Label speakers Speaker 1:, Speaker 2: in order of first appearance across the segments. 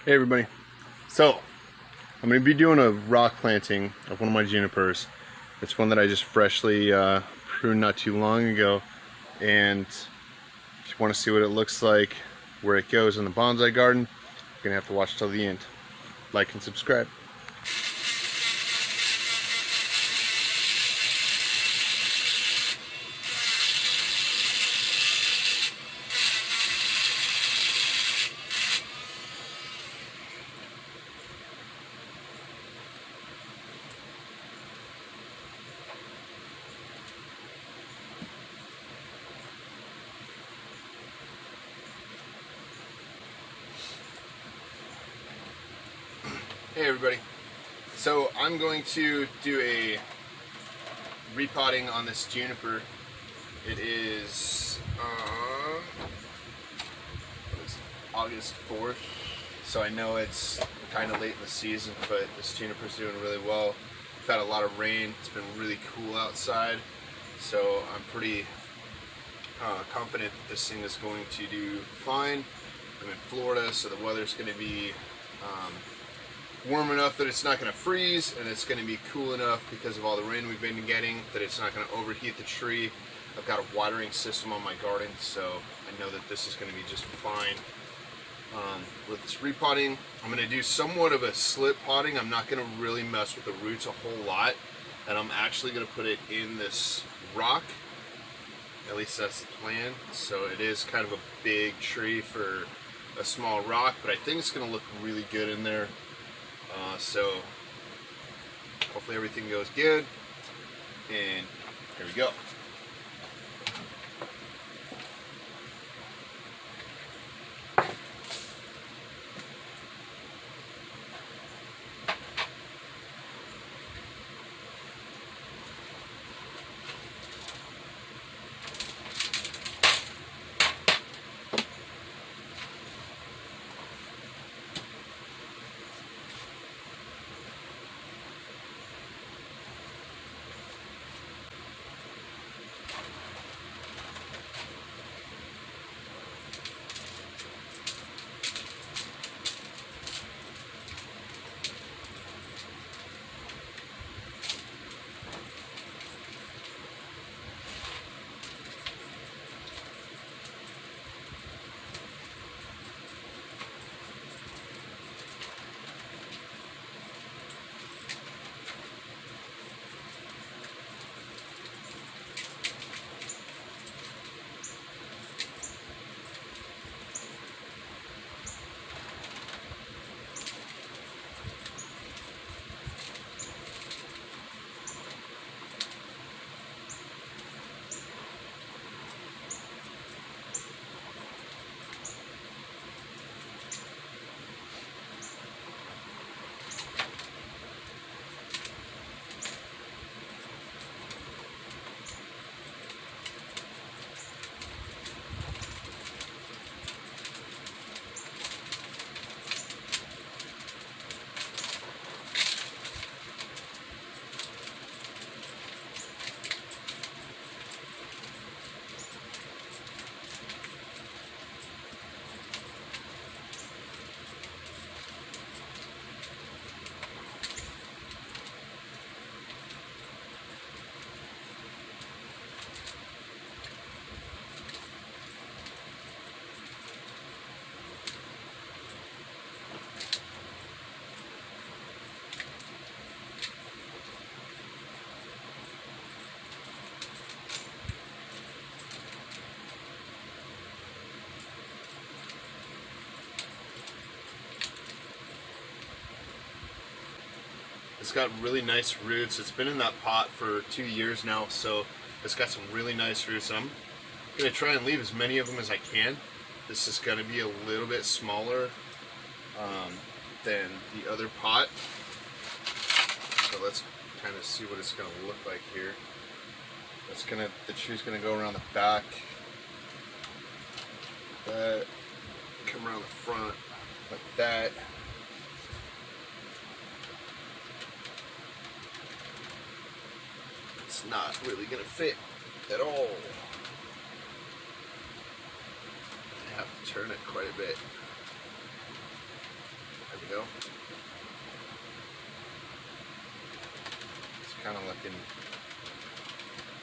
Speaker 1: Hey everybody, so I'm going to be doing a rock planting of one of my junipers. It's one that I just freshly pruned not too long ago, and if you want to see what it looks like, where it goes in the bonsai garden, you're going to have to watch till the end. Like and subscribe. Hey everybody, so I'm going to do a repotting on this juniper. It is August 4th, so I know it's kind of late in the season, but this juniper's doing really well. We've had a lot of rain, it's been really cool outside, so I'm pretty confident that this thing is going to do fine. I'm in Florida, so the weather's going to be warm enough that it's not going to freeze, and it's going to be cool enough because of all the rain we've been getting that it's not going to overheat the tree. I've got a watering system on my garden, so I know that this is going to be just fine. With this repotting, I'm going to do somewhat of a slip potting. I'm not going to really mess with the roots a whole lot, and I'm actually going to put it in this rock. At least that's the plan. So it is kind of a big tree for a small rock, but I think it's going to look really good in there. So hopefully everything goes good, and here we go. It's got really nice roots. It's been in that pot for 2 years now, so it's got some really nice roots. I'm going to try and leave as many of them as I can. This is going to be a little bit smaller than the other pot. So let's kind of see what it's going to look like here. The tree's going to go around the back. That, come around the front like that. It's not really going to fit at all. I have to turn it quite a bit. go. It's kind of looking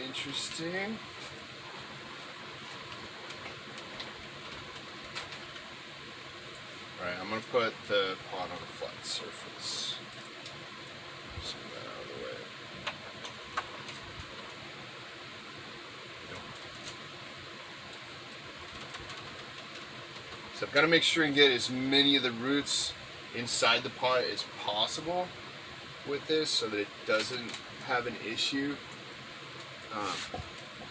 Speaker 1: interesting. Alright, I'm going to put the pot on a flat surface. Just get that out of the way. So I've got to make sure and get as many of the roots inside the pot as possible with this so that it doesn't have an issue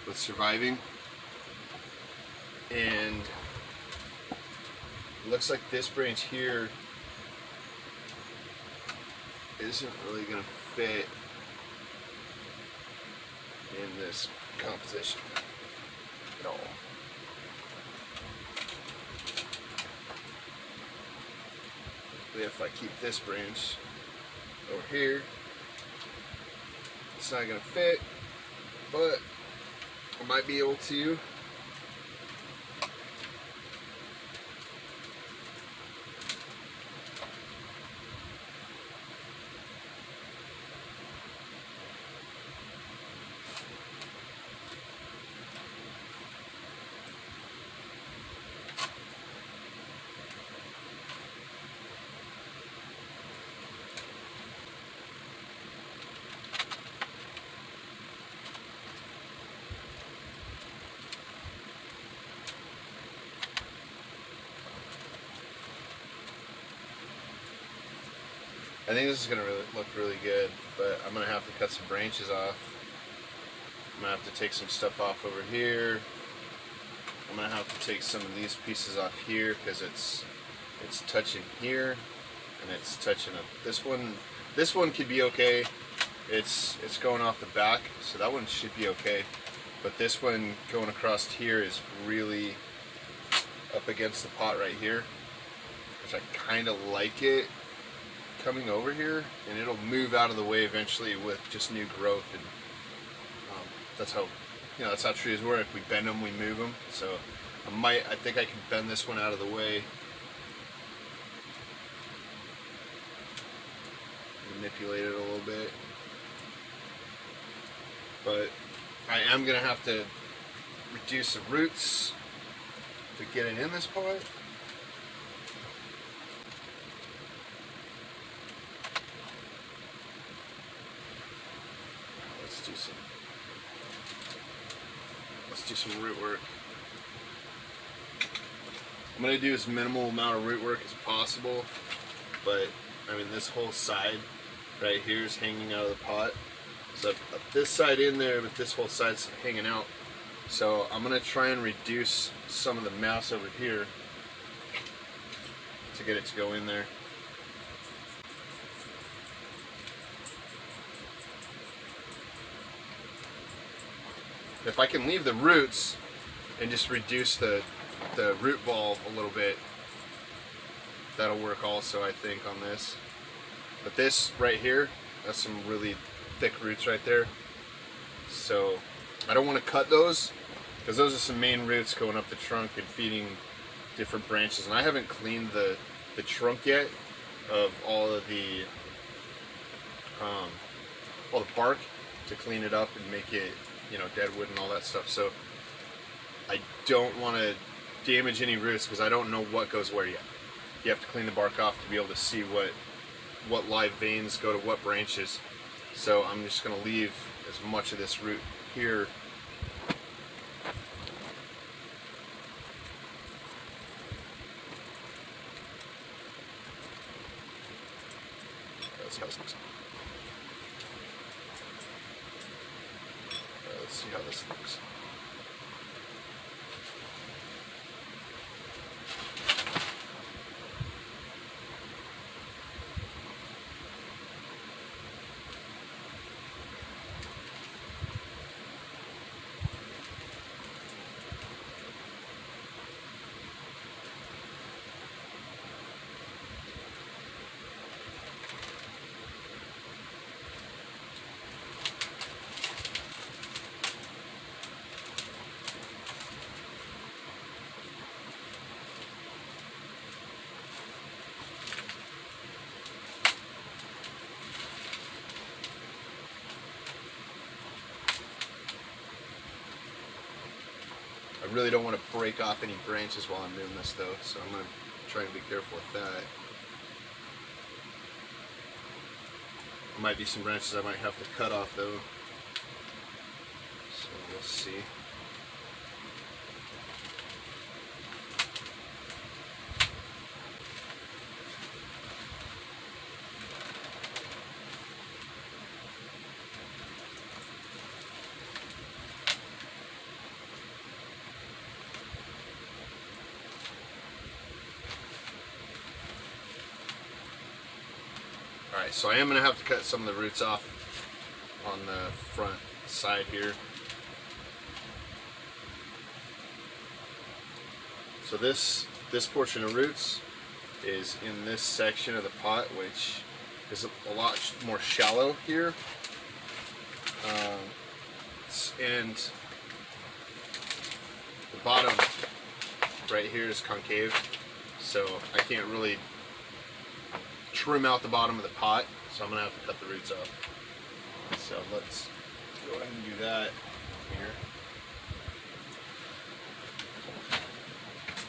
Speaker 1: with surviving. And it looks like this branch here isn't really going to fit in this composition at all. If I keep this branch over here, it's not going to fit, but I might be able to. I think this is going to look really good, but I'm going to have to cut some branches off. I'm going to have to take some stuff off over here. I'm going to have to take some of these pieces off here because it's touching here and it's touching up this one. This one could be okay. It's going off the back, so that one should be okay. But this one going across here is really up against the pot right here, which I kind of like it coming over here, and it'll move out of the way eventually with just new growth. And that's how trees work. If we bend them, we move them. So I think I can bend this one out of the way, manipulate it a little bit, but I am gonna have to reduce the roots to get it in this pot. Let's do some root work. I'm going to do as minimal amount of root work as possible, but I mean this whole side right here is hanging out of the pot. So I've got this side in there, but this whole side's hanging out. So I'm going to try and reduce some of the mass over here to get it to go in there. If I can leave the roots and just reduce the root ball a little bit, that'll work also, I think, on this. But this right here, that's some really thick roots right there. So I don't want to cut those because those are some main roots going up the trunk and feeding different branches. And I haven't cleaned the trunk yet of all the bark to clean it up and make it, you know, dead wood and all that stuff. So I don't want to damage any roots because I don't know what goes where yet. You have to clean the bark off to be able to see what live veins go to what branches. So I'm just going to leave as much of this root here. Let's see how this looks. Let's see how this looks. really don't want to break off any branches while I'm doing this though, so I'm going to try and be careful with that. There might be some branches I might have to cut off though, so we'll see. Alright, so I am going to have to cut some of the roots off on the front side here. So this portion of roots is in this section of the pot, which is a lot more shallow here. And the bottom right here is concave, so I can't really trim out the bottom of the pot, so I'm going to have to cut the roots off. So let's go ahead and do that here.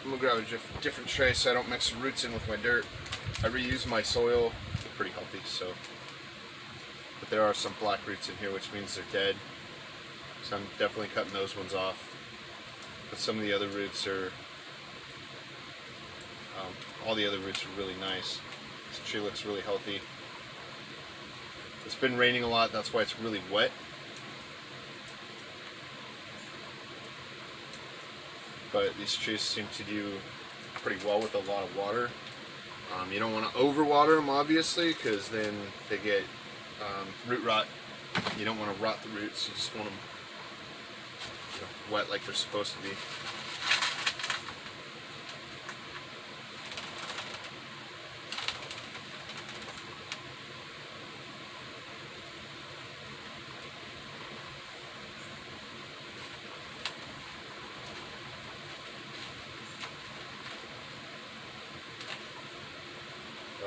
Speaker 1: I'm going to grab a different tray so I don't mix the roots in with my dirt. I reuse my soil, they're pretty healthy, so. But there are some black roots in here, which means they're dead. So I'm definitely cutting those ones off. But some of the other roots are, all the other roots are really nice. This tree looks really healthy. It's been raining a lot, that's why it's really wet. But these trees seem to do pretty well with a lot of water. You don't want to overwater them, obviously, because then they get root rot. You don't want to rot the roots, you just want them wet like they're supposed to be.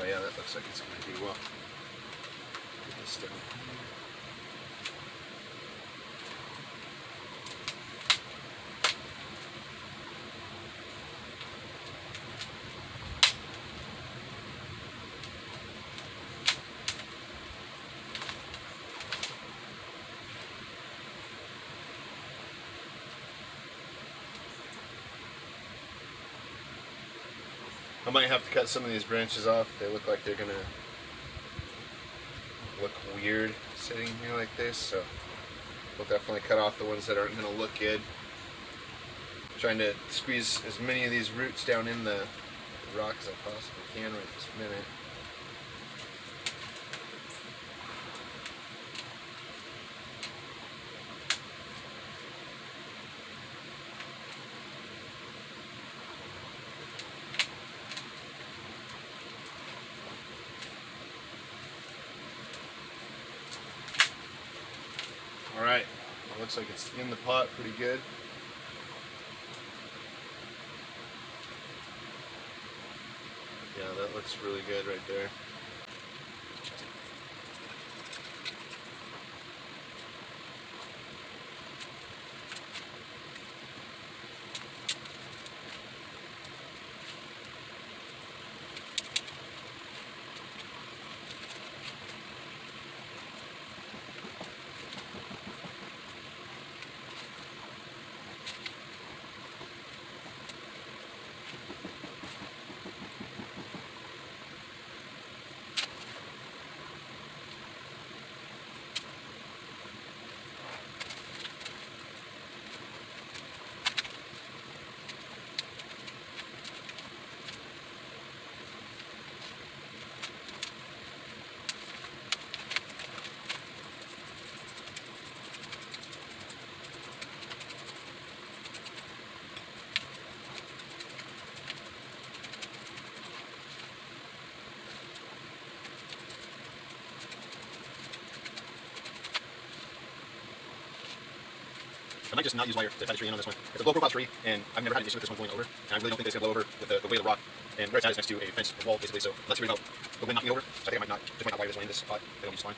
Speaker 1: Oh yeah, that looks like it's going to do well. Get this down here. I might have to cut some of these branches off. They look like they're gonna look weird sitting here like this, so we'll definitely cut off the ones that aren't gonna look good. Trying to squeeze as many of these roots down in the rock as I possibly can right this minute. Alright, it looks like it's in the pot pretty good. Yeah, that looks really good right there. I might just not use wire to tie the tree in on this one. It's a low profile tree, and I've never had an issue with this one blowing over. And I really don't think it's going to blow over with the weight of the rock. And where it's at is next to a fence or wall, basically, so I'm less worried about the wind knocking over. So I think I might not wire this one in this spot. It'll be just fine.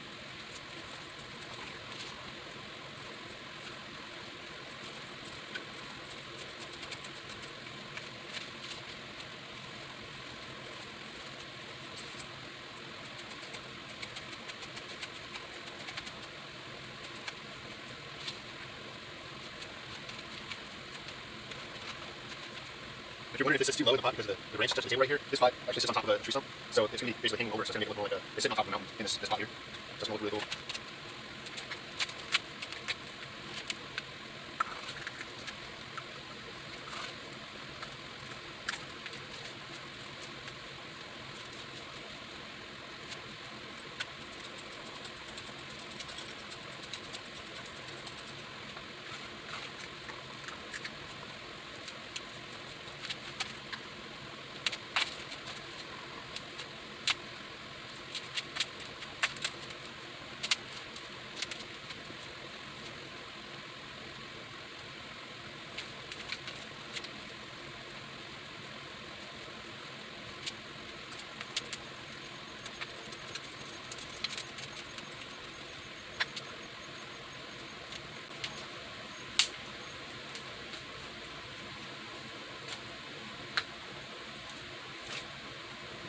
Speaker 2: you're wondering if this is too low in the pot because the branch is touching the table right here, this pot actually sits on top of a tree stump, so it's going to be basically hanging over, so it's going to make it look more like it's sitting on top of a mountain in this pot here. So it's going to look really cool.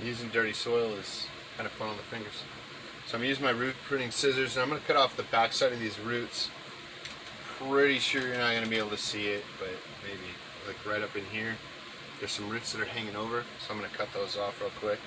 Speaker 1: Using dirty soil is kind of fun on the fingers. So I'm using my root pruning scissors, and I'm going to cut off the back side of these roots. Pretty sure you're not going to be able to see it, but maybe like right up in here. There's some roots that are hanging over, so I'm going to cut those off real quick.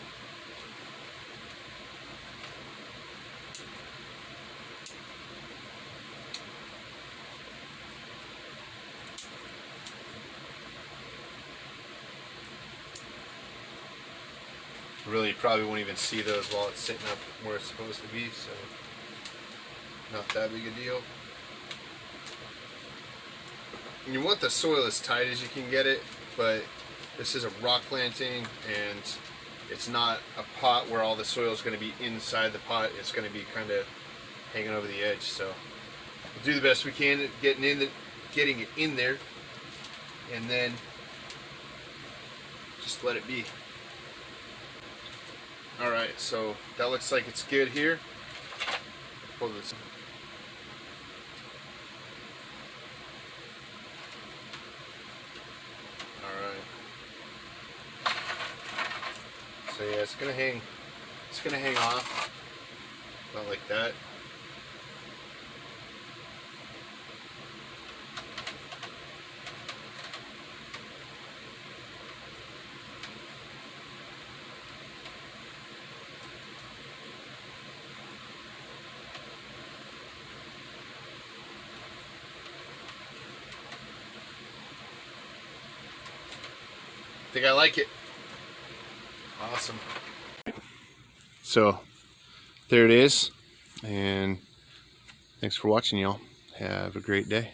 Speaker 1: Really, you probably won't even see those while it's sitting up where it's supposed to be, so not that big a deal. And you want the soil as tight as you can get it, but this is a rock planting, and it's not a pot where all the soil is going to be inside the pot. It's going to be kind of hanging over the edge. So we'll do the best we can at getting it in there, and then just let it be. Alright, so that looks like it's good here. Pull this. Alright. So yeah, it's gonna hang off. About like that. I think I like it. Awesome. So there it is, and thanks for watching, y'all. Have a great day.